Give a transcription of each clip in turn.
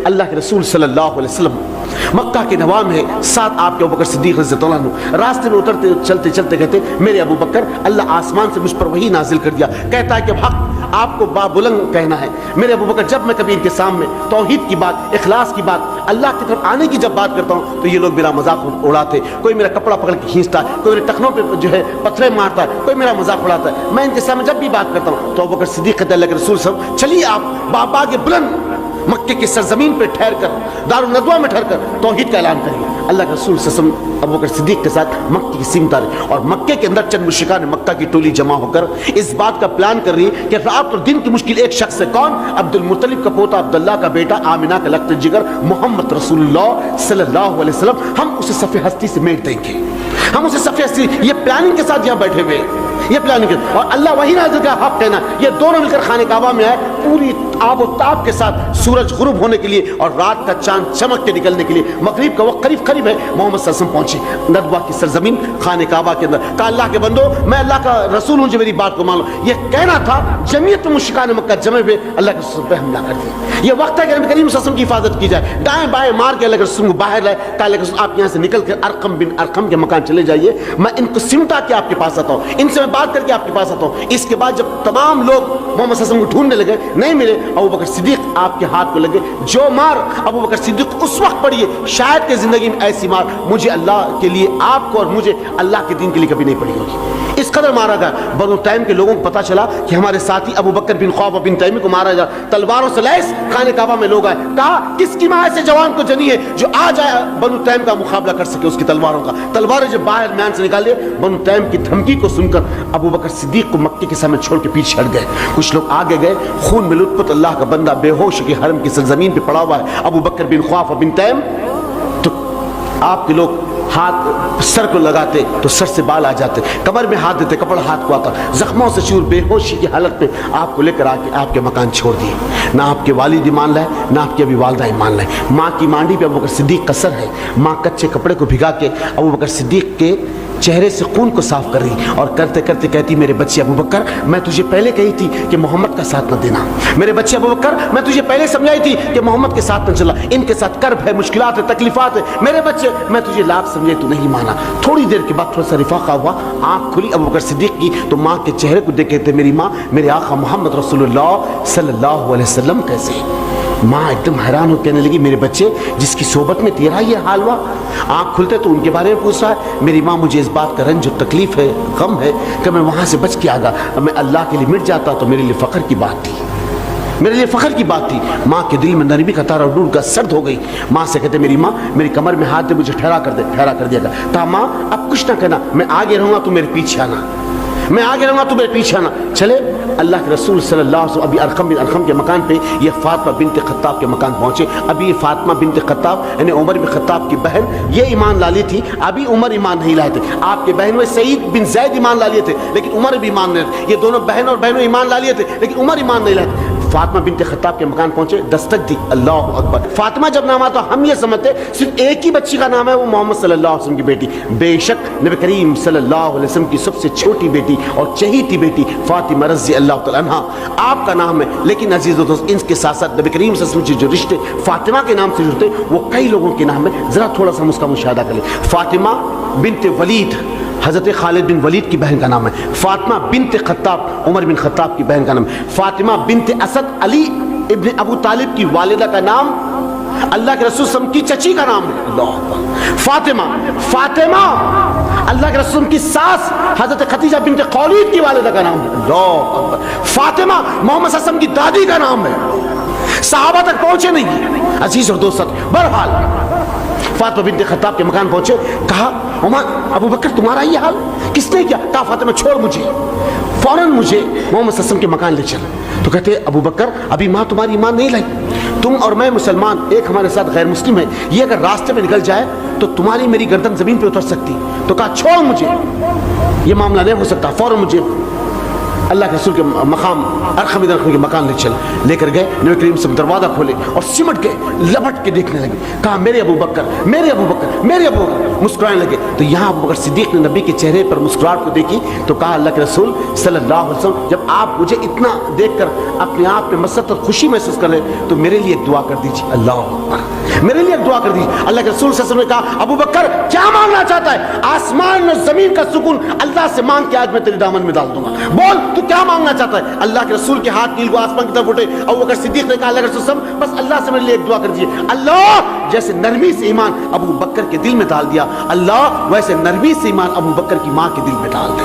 اللہ کے رسول صلی اللہ علیہ وسلم مکہ کے نواح میں ساتھ آپ کے ابو بکر صدیق رضی اللہ عنہ راستے میں اترتے چلتے چلتے کہتے میرے ابو بکر اللہ آسمان سے مجھ پر وحی نازل کر دیا، کہتا ہے کہ حق آپ کو بابلند کہنا ہے۔ میرے ابو بکر جب میں کبھی ان کے سامنے توحید کی بات، اخلاص کی بات، اللہ کی طرف آنے کی جب بات کرتا ہوں تو یہ لوگ میرا مذاق اڑاتے، کوئی میرا کپڑا پکڑ کے کھینچتا ہے، کوئی میرے ٹخنوں پہ جو ہے پتھرے مارتا ہے، کوئی میرا مذاق اڑاتا ہے۔ میں ان کے سامنے جب بھی بات کرتا ہوں تو ابو بکر صدیق کہتے ہیں اللہ کے رسول صاحب چلیے آپ باغ بلند مکے کی سرزمین پہ ٹھہر کر، دار الندوہ میں ٹھہر کر توحید کا اعلان کریے۔ اللہ کے رسول صلی اللہ علیہ وسلم ابو بکر صدیق کے ساتھ مکے کی سمت آ رہے اور مکے کے اندر چند مشرکان مکہ کی ٹولی جمع ہو کر اس بات کا پلان کر رہی ہے کہ رات اور دن کی مشکل ایک شخص ہے، کون؟ عبد المطلب کا پوتا، عبداللہ کا بیٹا، آمنہ کا لقت جگر، محمد رسول اللہ صلی اللہ علیہ وسلم، ہم اسے صف ہستی سے میٹ دیں گے، ہم اسے صف ہستی، یہ پلاننگ کے ساتھ یہاں بیٹھے ہوئے، یہ پلاننگ کے، اور اللہ وہی نازل کا حق کہنا، یہ دونوں مل کر خانہ کعبہ میں آئے پوری آب و تاب کے ساتھ سورج غروب ہونے کے لیے اور رات کا چاند چمک کے نکلنے کے لیے، مغرب کا وقت قریب قریب ہے، محمد صلی اللہ علیہ وسلم پہنچے ندوہ کی سرزمین خانہ کعبہ کے اندر، کہا اللہ کے بندو میں اللہ کا رسول ہوں جو میری بات کو مان لو۔ یہ کہنا تھا، جمعیت مشرکان مکہ جمع ہوئے اللہ کے رسول پہ حملہ کر دیا۔ یہ وقت ہے کہ نبی کریم صلی اللہ علیہ وسلم کی حفاظت کی جائے، دائیں بائیں مار کے اللہ کے رسول کو باہر لائے، کہا اللہ کے رسول آپ یہاں سے نکل کر ارقم بن ارقم کے مکان چلے جائیے، میں ان کو سمٹا کے آپ کے پاس آتا ہوں، ان سے میں بات کر کے آپ کے پاس آتا ہوں۔ اس کے بعد جب تمام لوگ محمد صلی اللہ علیہ وسلم کو ڈھونڈنے لگے، نہیں ملے، ابو بکر صدیق آپ کے ہاتھ کو لگے، جو مار ابو بکر صدیق اس وقت پڑی ہے شاید کہ زندگی میں ایسی مار مجھے اللہ کے لیے، آپ کو اور مجھے اللہ کے دین کے لیے کبھی نہیں پڑی ہوگی۔ اس قدر مارا گیا، بنو تیم کے لوگوں کو پتا چلا کہ ہمارے ساتھی ابو بکر بن خواب بن تیمی کو مارا جا، تلواروں سے لیس خانہ کعبہ میں لوگ آئے، کہا کس کی ماں ایسے جوان کو جنی ہے جو آ جائے بنو تیم کا مقابلہ کر سکے اس کی تلواروں کا۔ تلواریں جب باہر میان سے نکال لیے، بنو تیم کی دھمکی کو سن کر ابو بکر صدیق کو مکے کے سامنے چھوڑ کے پیچھے ہٹ گئے، کچھ لوگ آگے گئے، خون میں لت پت اللہ کا بندہ بے ہوش کے حرم کی سرزمین پہ پڑا ہوا ہے ابو بکر بن خواب بن تیم، تو آپ کے لوگ ہاتھ سر کو لگاتے تو سر سے بال آ جاتے، کمر میں ہاتھ دیتے کپڑا ہاتھ کو آتا، زخموں سے چور بے ہوشی کی حالت میں آپ کو لے کر آ کے آپ کے مکان چھوڑ دیے۔ نہ آپ کے والد ایمان لائے، نہ آپ کی ابھی والدہ ایمان لائے۔ ماں کی مانڈی پہ ابو بکر صدیق کا سر ہے، ماں کچے کپڑے کو بھگا کے ابو بکر صدیق کے چہرے سے خون کو صاف کر رہی اور کرتے کرتے کہتی میرے بچے ابو بکر میں تجھے پہلے کہی تھی کہ محمد کا ساتھ نہ دینا، میرے بچے ابو بکر میں تجھے پہلے سمجھائی تھی کہ محمد کے ساتھ نہ چلا، ان کے ساتھ کرب ہے، مشکلات ہے، تکلیفات ہے، میرے بچے میں تجھے لاکھ سمجھائی تو نہیں مانا۔ تھوڑی دیر کے بعد تھوڑا سا رفاقہ ہوا، آنکھ کھلی ابو بکر صدیق کی تو ماں کے چہرے کو دیکھ کہتے میری ماں میرے آقا محمد رسول اللہ صلی اللہ علیہ وسلم کیسے؟ ماں ایک دم حیران ہو کہنے لگی میرے بچے جس کی صحبت میں تیرا یہ حال ہوا؟ آنکھ کھلتے تو ان کے بارے میں پوچھ رہا ہے۔ میری ماں مجھے اس بات کا رنج و تکلیف ہے، غم ہے کہ میں وہاں سے بچ کے آگا، میں اللہ کے لیے مٹ جاتا تو میرے لیے فخر کی بات تھی، میرے لیے فخر کی بات تھی۔ ماں کے دل میں نرمی کا تارا ڈوب کر سرد ہو گئی۔ ماں سے کہتے میری ماں میری کمر میں ہاتھ دے مجھے ٹھہرا کر دے، ٹھہرا کر دیا گا، کہا ماں اب کچھ نہ کہنا، میں آگے رہوں گا تو میرے پیچھے آنا، میں آگے رہوں گا تو میرے پیچھے آنا۔ چلے اللہ کے رسول صلی اللہ علیہ وسلم ابھی ارقم بن ارقم کے مکان پہ یہ فاطمہ بنت خطاب کے مکان پہنچے۔ ابھی یہ فاطمہ بنت خطاب یعنی عمر بن خطاب کی بہن یہ ایمان لا لی تھی، ابھی عمر ایمان نہیں لائے تھے۔ آپ کے بہن میں سعید بن زید ایمان لا لیے تھے لیکن عمر بھی ایمان نہیں لائے تھے، یہ دونوں بہن اور بہنوں ایمان لا لیے تھے لیکن عمر ایمان نہیں لائے تھے۔ فاطمہ بنت خطاب کے مکان پہنچے، دستک دی، اللہ اکبر۔ فاطمہ جب نام آتا ہم یہ سمجھتے صرف ایک ہی بچی کا نام ہے، وہ محمد صلی اللہ علیہ وسلم کی بیٹی، بے شک نبی کریم صلی اللہ علیہ وسلم کی سب سے چھوٹی بیٹی اور چہیتی بیٹی فاطمہ رضی اللہ تعالیٰ عنہا آپ کا نام ہے۔ لیکن عزیز و دوست ان کے ساتھ ساتھ نبی کریم صلی اللہ علیہ وسلم کے جو رشتے فاطمہ کے نام سے جڑتے وہ کئی لوگوں کے نام ہے، ذرا تھوڑا سا ہم اس کا مشاہدہ کریں۔ فاطمہ بنت ولید حضرت خالد بن ولید کی بہن کا نام ہے، فاطمہ بنت خطاب عمر بن خطاب کی بہن کا نام ہے، فاطمہ بنت اسد علی ابن ابو طالب کی والدہ کا نام، اللہ کے رسول صلی اللہ علیہ وسلم کی چچی کا نام ہے، اللہ فاطمہ اللہ کے رسول کی ساس حضرت خدیجہ بنت خولید کی والدہ کا نام ہے، اللہ فاطمہ محمد صلی اللہ علیہ وسلم کی دادی کا نام ہے، صحابہ تک پہنچے نہیں عزیز اور دوست۔ بہرحال فاطمہ بنت خطاب کے مکان پہنچے، کہا عمر ابو بکر تمہارا یہ حال کس نے کیا؟ کہا فاطمہ چھوڑ مجھے، فوراً مجھے محمد صلی اللہ علیہ وسلم کے مکان لے چل۔ تو کہتے ابو بکر ابھی ماں تمہاری ایمان نہیں لائی، تم اور میں مسلمان، ایک ہمارے ساتھ غیر مسلم ہے، یہ اگر راستے میں نکل جائے تو تمہاری میری گردن زمین پہ اتر سکتی۔ تو کہا چھوڑ مجھے، یہ معاملہ نہیں ہو سکتا، فوراً مجھے اللہ کے رسول کے مقام ارقم بن ارقم کے مکان لے چل لے کر گئے. نبی کریم سے دروازہ کھولے اور سمٹ کے لپٹ کے دیکھنے لگے. کہا میرے ابو بکر میرے ابو بکر میرے ابو بکر, مسکرانے لگے. تو یہاں ابو بکر صدیق نے نبی کے چہرے پر مسکراہٹ کو دیکھی تو کہا اللہ کے رسول صلی اللہ علیہ وسلم جب آپ مجھے اتنا دیکھ کر اپنے آپ میں مسرت اور خوشی محسوس کر رہے تو میرے لیے دعا کر دیجیے. اللہ اکبر, میرے لیے دعا کر دیجیے. اللہ کے رسول صلی اللہ علیہ وسلم نے کہا ابو بکر کیا مانگنا چاہتا ہے؟ آسمان اور زمین کا سکون اللہ سے مانگ کے آج میں تیرے دامن میں ڈال دوں گا. بول تو کیا مانگنا چاہتا ہے؟ اللہ کے رسول کے ہاتھ نیل کو آسمان کی طرف اٹھے. ابو بکر صدیق نے کہا اللہ کے رسول صلی اللہ علیہ وسلم بس اللہ سے میرے لیے ایک دعا کر دیجیے. اللہ جیسے نرمی سے ایمان ابو بکر کے دل میں ڈال دیا, اللہ ویسے نرمی سے ایمان ابو بکر کی ماں کے دل میں ڈال دے.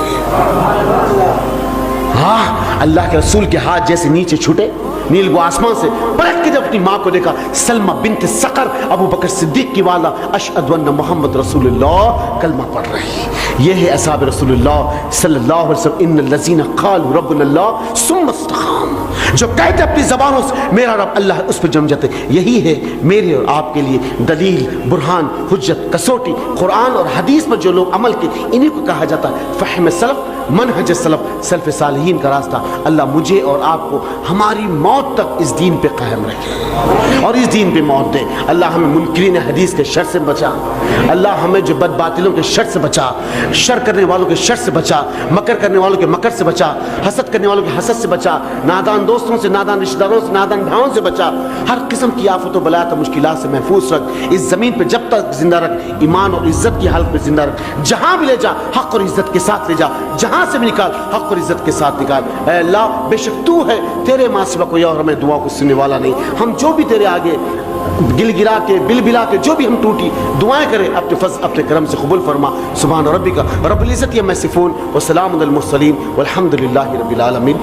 ہاں اللہ کے رسول کے ہاتھ جیسے نیچے چھوٹے نیل کو آسمان سے, پلٹ کے جب اپنی ماں کو دیکھا سلمہ بنت سقر ابو بکر صدیق کی والا اشہد ان محمد رسول اللہ کلمہ پڑھ رہی. یہ ہے اصحاب رسول اللہ صلی اللہ علیہ وسلم. ان الذین قالوا ربنا اللہ ثم استقاموا, جو کہتے اپنی زبانوں سے میرا رب اللہ ہے اس پہ جم جاتے. یہی ہے میرے اور آپ کے لیے دلیل, برہان, حجت, کسوٹی. قرآن اور حدیث پر جو لوگ عمل کے انہی کو کہا جاتا ہے فہم سلف, منہج سلف, سلف صالحین کا راستہ. اللہ مجھے اور آپ کو ہماری موت تک اس دین پہ قائم رکھے اور اس دین پہ موت دے. اللہ ہمیں منکرین حدیث کے شر سے بچا, اللہ ہمیں جو بد باطلوں کے شر سے بچا, شر کرنے والوں کے شر سے بچا, مکر کرنے والوں کے مکر سے بچا, حسد کرنے والوں کے حسد سے بچا, نادان دوستوں سے, نادان رشتہ داروں سے, نادان بھائیوں سے بچا. ہر قسم کی آفت و بلایات و مشکلات سے محفوظ رکھ. اس زمین پہ جب تک زندہ رکھ, ایمان اور عزت کی حالت میں زندہ رکھ. جہاں بھی لے جا حق اور عزت کے ساتھ لے جا, جہاں سے بھی نکال حق اور عزت کے ساتھ نکال. اے اللہ بے شک تو ہے, تیرے ماں سوا کوئی اور ہمیں دعا کو سننے والا نہیں. ہم جو بھی تیرے آگے گل گرا کے بل بلا کے جو بھی ہم ٹوٹی دعائیں کریں اپنے فضل اپنے کرم سے قبول فرما. سبحان ربک رب العزت عما یصفون وسلام علی المرسلین والحمد للہ رب العالمین.